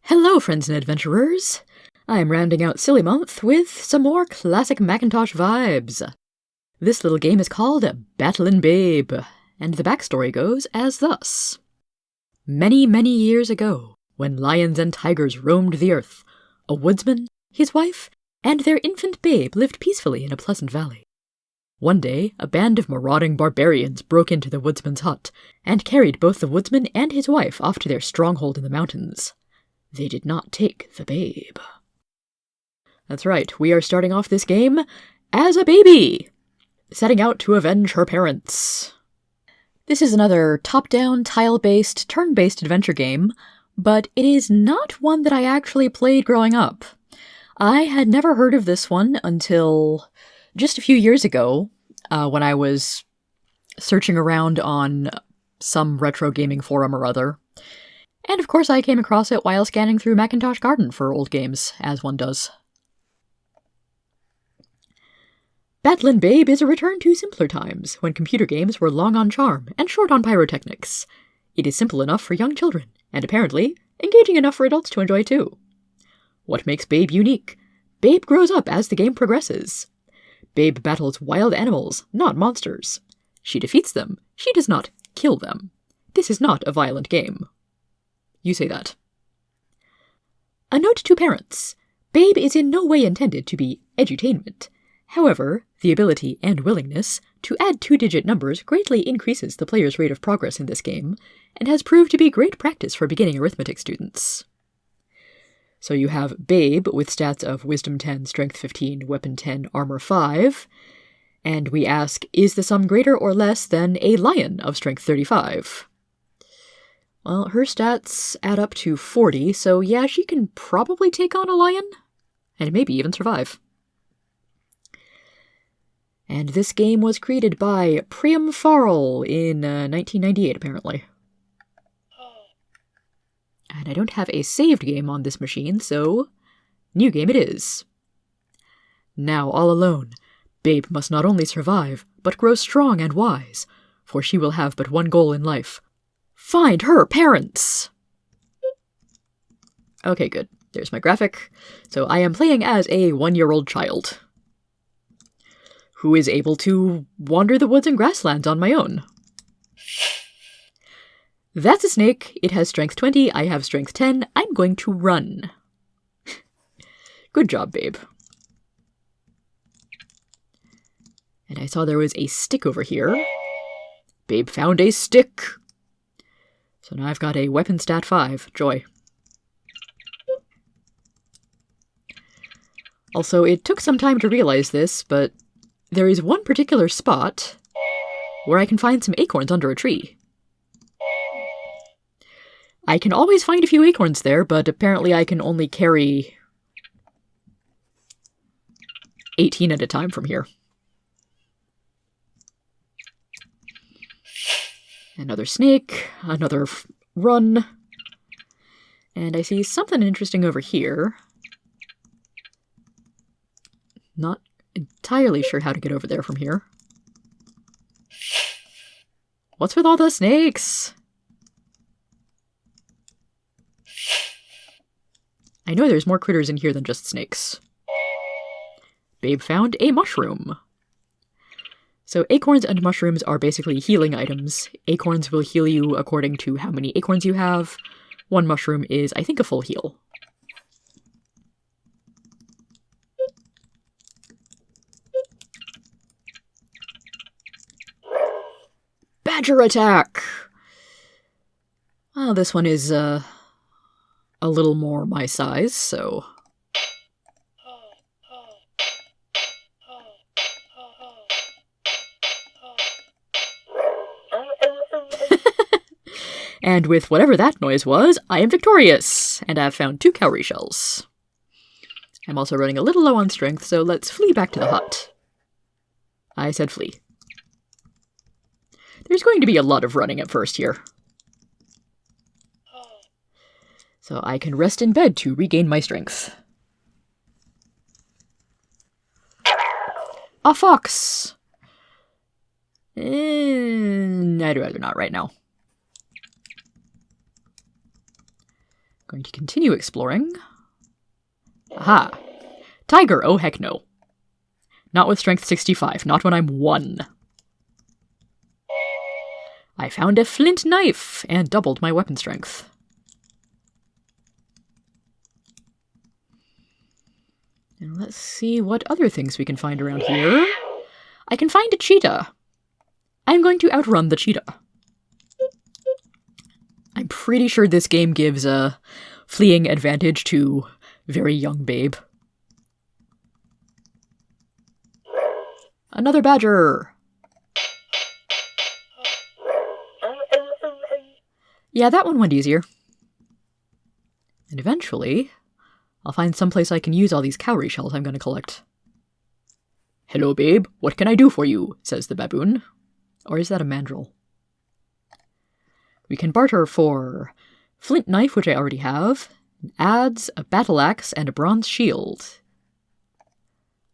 Hello, friends and adventurers! I am rounding out Silly Month with some more classic Macintosh vibes. This little game is called Battlin Babe, and the backstory goes as thus. Many, many years ago, when lions and tigers roamed the earth, a woodsman, his wife, and their infant babe lived peacefully in a pleasant valley. One day, a band of marauding barbarians broke into the woodsman's hut, and carried both the woodsman and his wife off to their stronghold in the mountains. They did not take the babe. That's right, we are starting off this game as a baby, setting out to avenge her parents. This is another top-down, tile-based, turn-based adventure game, but it is not one that I actually played growing up. I had never heard of this one until just a few years ago, when I was searching around on some retro gaming forum or other. And of course I came across it while scanning through Macintosh Garden for old games, as one does. Battlin Babe is a return to simpler times, when computer games were long on charm and short on pyrotechnics. It is simple enough for young children, and apparently, engaging enough for adults to enjoy too. What makes Babe unique? Babe grows up as the game progresses. Babe battles wild animals, not monsters. She defeats them. She does not kill them. This is not a violent game. You say that. A note to parents. Babe is in no way intended to be edutainment. However, the ability and willingness to add two-digit numbers greatly increases the player's rate of progress in this game, and has proved to be great practice for beginning arithmetic students. So you have Babe with stats of Wisdom 10, Strength 15, Weapon 10, Armor 5, and we ask, is the sum greater or less than a lion of Strength 35? Well, her stats add up to 40, so yeah, she can probably take on a lion, and maybe even survive. And this game was created by Priam Farrell in 1998, apparently. And I don't have a saved game on this machine, so new game it is. Now, all alone, Babe must not only survive, but grow strong and wise, for she will have but one goal in life. Find her parents! Okay, good. There's my graphic. So I am playing as a 1-year-old child who is able to wander the woods and grasslands on my own. That's a snake. It has strength 20. I have strength 10. I'm going to run. Good job, Babe. And I saw there was a stick over here. Babe found a stick. So now I've got a weapon stat 5. Joy. Also, it took some time to realize this, but there is one particular spot where I can find some acorns under a tree. I can always find a few acorns there, but apparently I can only carry 18 at a time from here. Another snake, another run, and I see something interesting over here. Not entirely sure how to get over there from here. What's with all the snakes? I know there's more critters in here than just snakes. Babe found a mushroom. So acorns and mushrooms are basically healing items. Acorns will heal you according to how many acorns you have. One mushroom is, I think, a full heal. Badger attack! Well, this one is, a little more my size, so... And with whatever that noise was, I am victorious, and I've found 2 cowrie shells. I'm also running a little low on strength, so let's flee back to the hut. I said flee. There's going to be a lot of running at first here. So I can rest in bed to regain my strength. A fox! I'd rather not right now. Going to continue exploring. Aha! Tiger, oh heck no. Not with strength 65, not when I'm 1. I found a flint knife and doubled my weapon strength. And let's see what other things we can find around here. I can find a cheetah. I'm going to outrun the cheetah. I'm pretty sure this game gives a fleeing advantage to very young Babe. Another badger! Yeah, that one went easier. And eventually, I'll find someplace I can use all these cowrie shells I'm going to collect. Hello, Babe. What can I do for you? Says the baboon. Or is that a mandrill? We can barter for flint knife, which I already have, adze, a battle axe, and a bronze shield.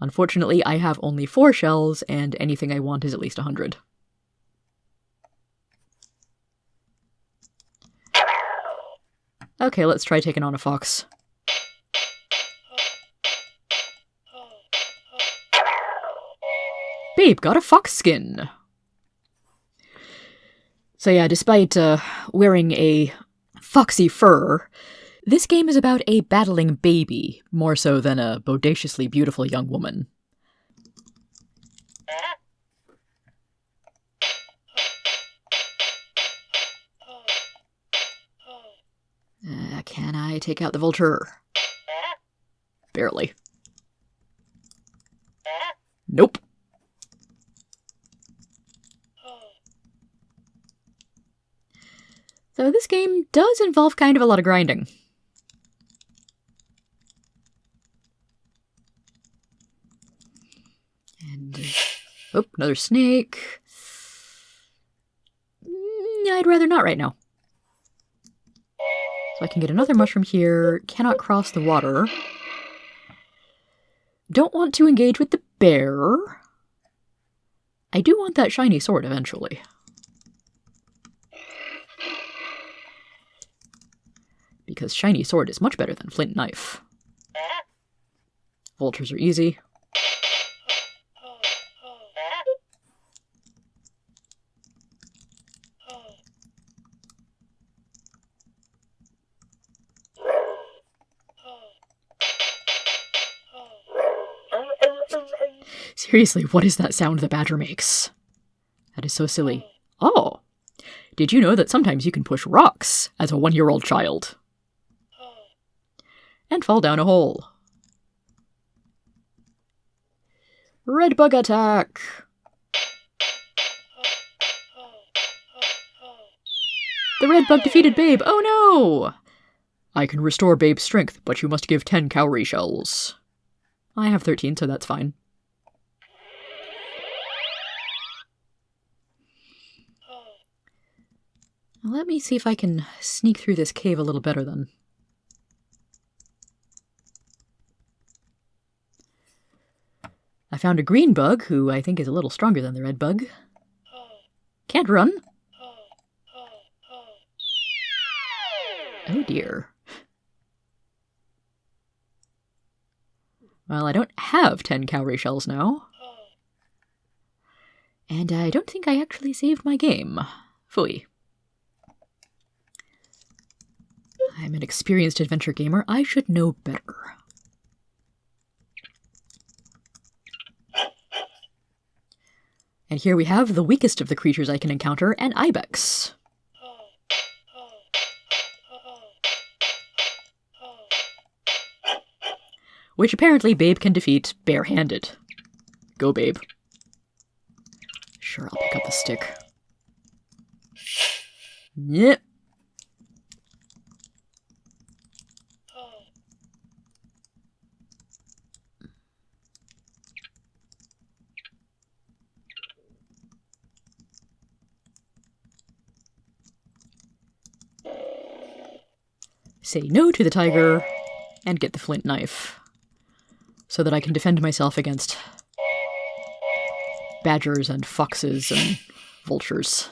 Unfortunately, I have only 4 shells, and anything I want is at least 100. Okay, let's try taking on a fox. Babe got a fox skin! So yeah, despite wearing a foxy fur, this game is about a battling baby, more so than a bodaciously beautiful young woman. Can I take out the vulture? Barely. Nope. So this game does involve kind of a lot of grinding. And, oh, another snake. I'd rather not right now. So I can get another mushroom here. Cannot cross the water. Don't want to engage with the bear. I do want that shiny sword eventually. Because shiny sword is much better than flint knife. Vultures are easy. Seriously, what is that sound the badger makes? That is so silly. Oh! Did you know that sometimes you can push rocks as a 1-year-old child? And fall down a hole. Red bug attack! The red bug defeated Babe! Oh no! I can restore Babe's strength, but you must give 10 cowrie shells. I have 13, so that's fine. Let me see if I can sneak through this cave a little better then. I found a green bug, who I think is a little stronger than the red bug. Can't run. Oh dear. Well, I don't have 10 cowrie shells now. And I don't think I actually saved my game. Phooey. I'm an experienced adventure gamer. I should know better. And here we have the weakest of the creatures I can encounter, an ibex. Which apparently Babe can defeat barehanded. Go, Babe. Sure, I'll pick up the stick. Yep. Say no to the tiger, and get the flint knife, so that I can defend myself against badgers and foxes and vultures.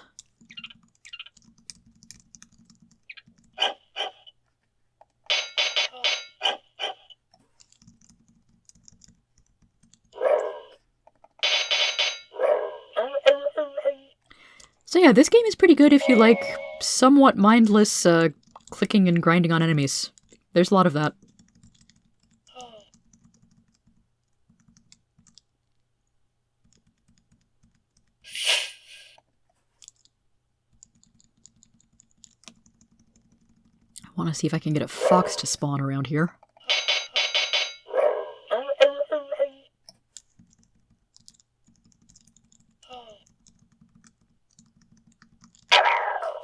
So yeah, this game is pretty good if you like somewhat mindless clicking and grinding on enemies. There's a lot of that. I want to see if I can get a fox to spawn around here.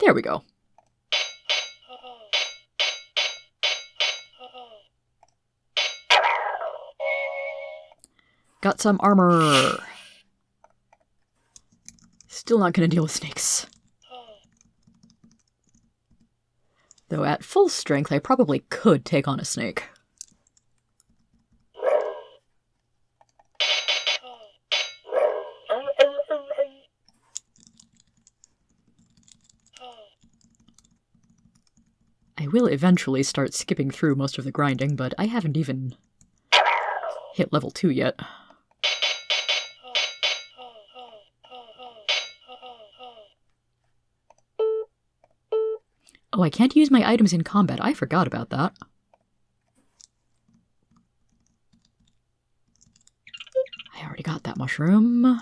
There we go. Got some armor. Still not gonna deal with snakes. Though at full strength, I probably could take on a snake. I will eventually start skipping through most of the grinding, but I haven't even hit level 2 yet. Oh, I can't use my items in combat. I forgot about that. I already got that mushroom.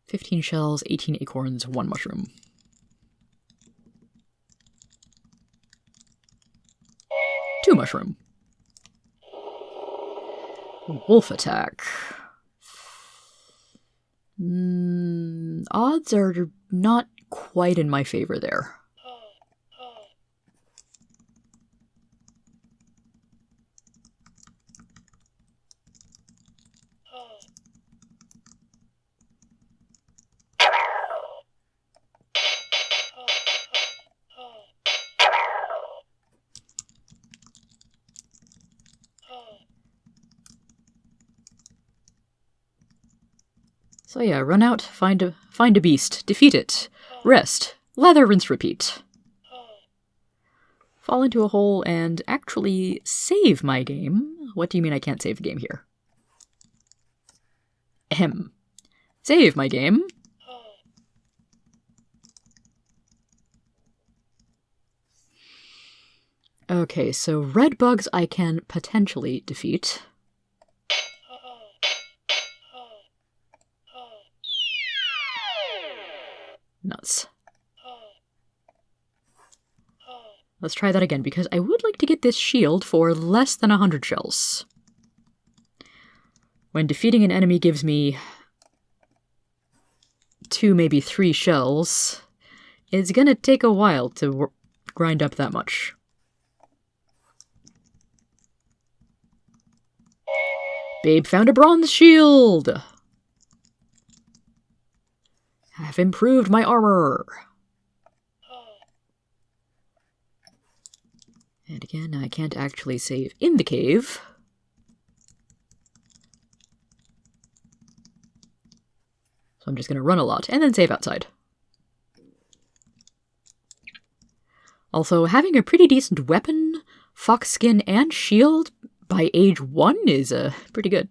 "15 shells, 18 acorns, 1 mushroom. Two mushroom. Wolf attack. Odds are not quite in my favor there. So yeah, run out, find a beast, defeat it, rest, lather, rinse, repeat. Fall into a hole and actually save my game. What do you mean I can't save the game here? Ahem. Save my game. Okay, so red bugs I can potentially defeat. Nuts. Let's try that again, because I would like to get this shield for less than 100 shells. When defeating an enemy gives me 2, maybe 3 shells, it's gonna take a while to grind up that much. Babe found a bronze shield! I've improved my armor. And again, I can't actually save in the cave. So I'm just going to run a lot and then save outside. Also, having a pretty decent weapon, fox skin, and shield by age 1 is pretty good.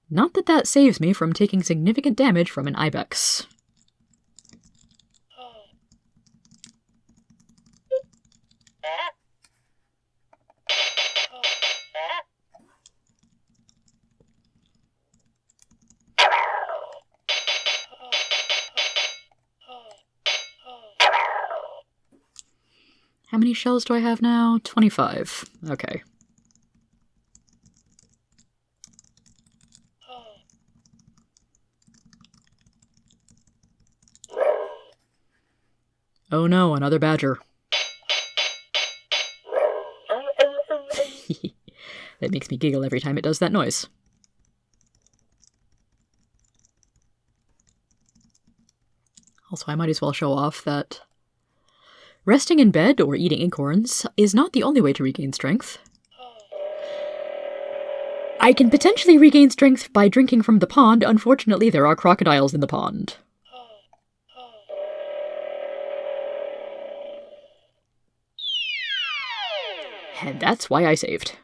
Not that that saves me from taking significant damage from an ibex. How many shells do I have now? 25. Okay. Oh no, another badger. That makes me giggle every time it does that noise. Also, I might as well show off that resting in bed or eating acorns is not the only way to regain strength. I can potentially regain strength by drinking from the pond. Unfortunately, there are crocodiles in the pond. And that's why I saved.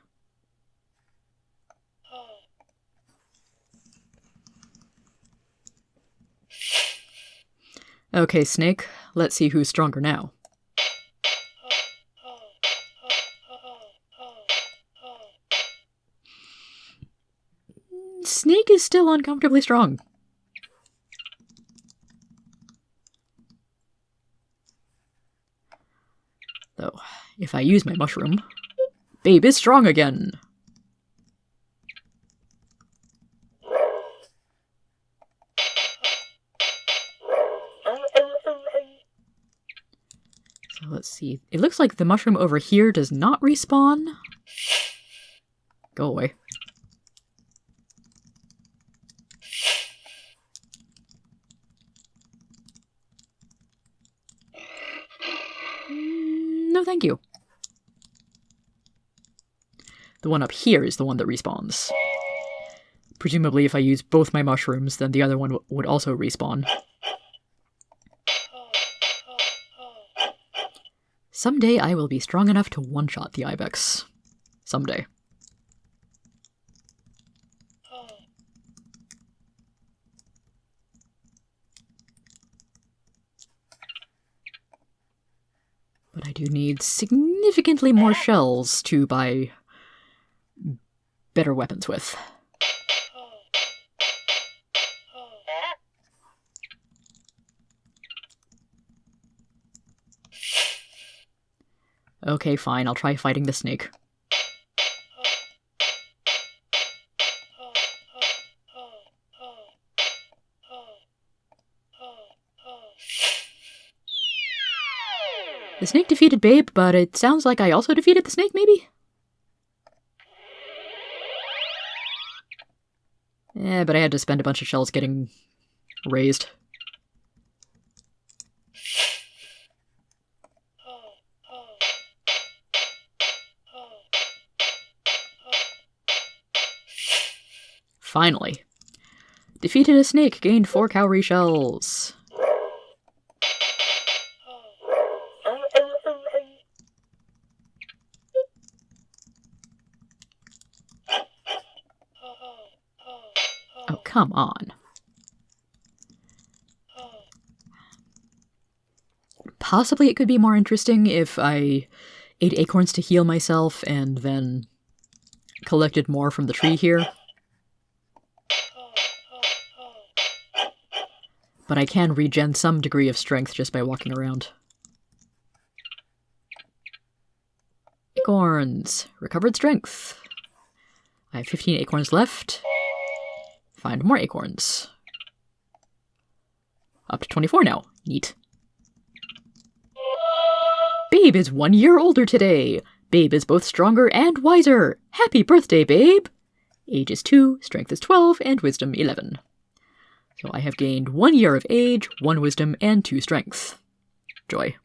Okay, Snake, let's see who's stronger now. Snake is still uncomfortably strong. Though, if I use my mushroom, Babe is strong again. So let's see. It looks like the mushroom over here does not respawn. Go away. No, thank you. The one up here is the one that respawns. Presumably, if I use both my mushrooms, then the other one would also respawn. Someday I will be strong enough to one-shot the ibex. Someday. But I do need significantly more shells to buy better weapons with. Okay, fine, I'll try fighting the snake. The snake defeated Babe, but it sounds like I also defeated the snake, maybe? But I had to spend a bunch of shells getting raised. Finally. Defeated a snake, gained 4 cowrie shells. Oh, come on. Possibly it could be more interesting if I ate acorns to heal myself and then collected more from the tree here. But I can regen some degree of strength just by walking around. Acorns. Recovered strength. I have 15 acorns left. Find more acorns. Up to 24 now. Neat. Babe is 1 year older today. Babe is both stronger and wiser. Happy birthday, Babe! Age is 2, strength is 12, and wisdom 11. So I have gained 1 year of age, 1 wisdom, and 2 strength. Joy.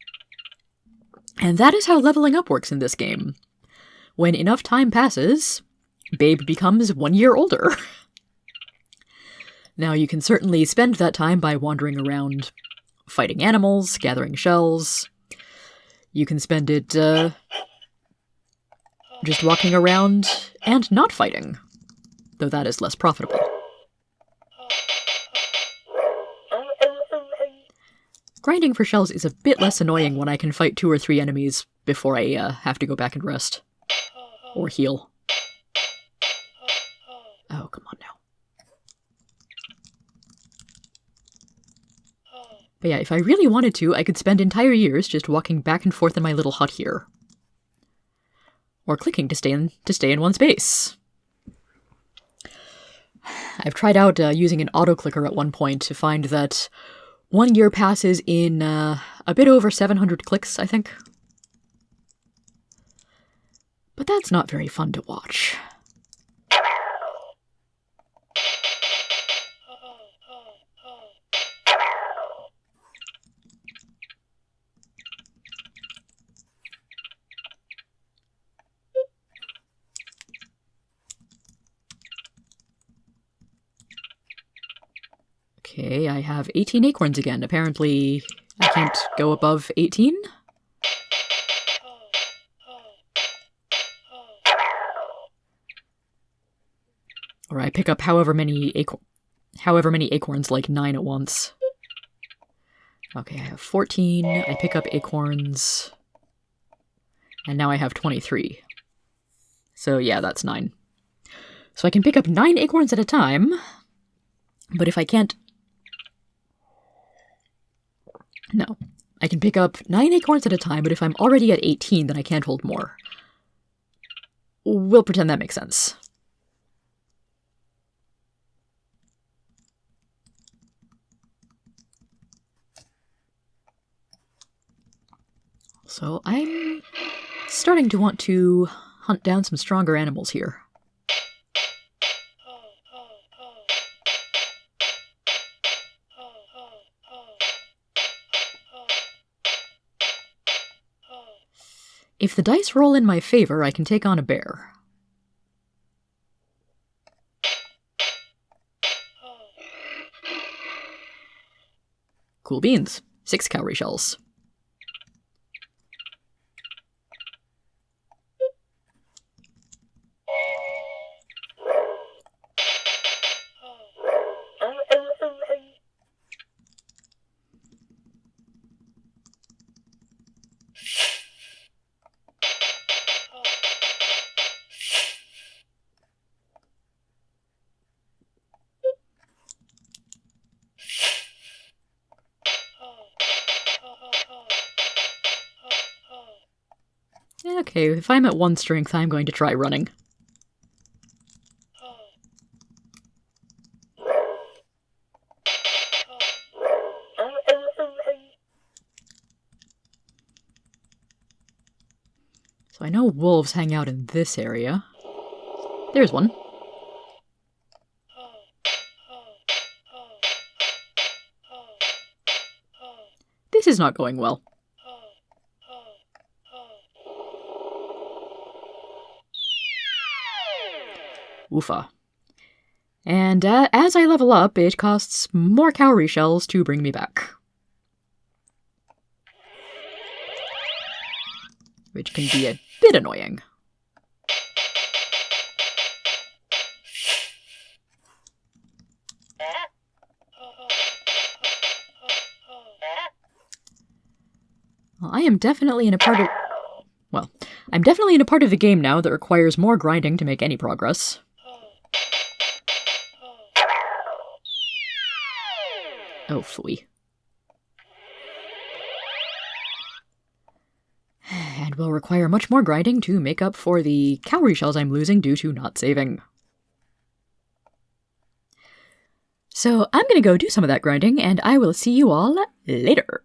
And that is how leveling up works in this game. When enough time passes, Babe becomes 1 year older. Now you can certainly spend that time by wandering around fighting animals, gathering shells. You can spend it just walking around and not fighting, though that is less profitable. Grinding for shells is a bit less annoying when I can fight 2 or 3 enemies before I have to go back and rest. Or heal. Oh, come on now. But yeah, if I really wanted to, I could spend entire years just walking back and forth in my little hut here. Or clicking to stay in one space. I've tried out using an auto-clicker at one point to find that 1 year passes in a bit over 700 clicks, I think. But that's not very fun to watch. Okay, I have 18 acorns again. Apparently, I can't go above 18? Or I pick up however many acorns, like 9 at once. Okay, I have 14. I pick up acorns. And now I have 23. So yeah, that's 9. So I can pick up 9 acorns at a time. But if I can't... No. I can pick up 9 acorns at a time, but if I'm already at 18, then I can't hold more. We'll pretend that makes sense. So I'm starting to want to hunt down some stronger animals here. If the dice roll in my favor, I can take on a bear. Cool beans. 6 cowrie shells. Okay, if I'm at 1 strength, I'm going to try running. So I know wolves hang out in this area. There's one. This is not going well. Oofa. And as I level up, it costs more cowrie shells to bring me back. Which can be a bit annoying. Well, I'm definitely in a part of the game now that requires more grinding to make any progress. Oh, phooey. And will require much more grinding to make up for the cowrie shells I'm losing due to not saving. So I'm gonna go do some of that grinding, and I will see you all later.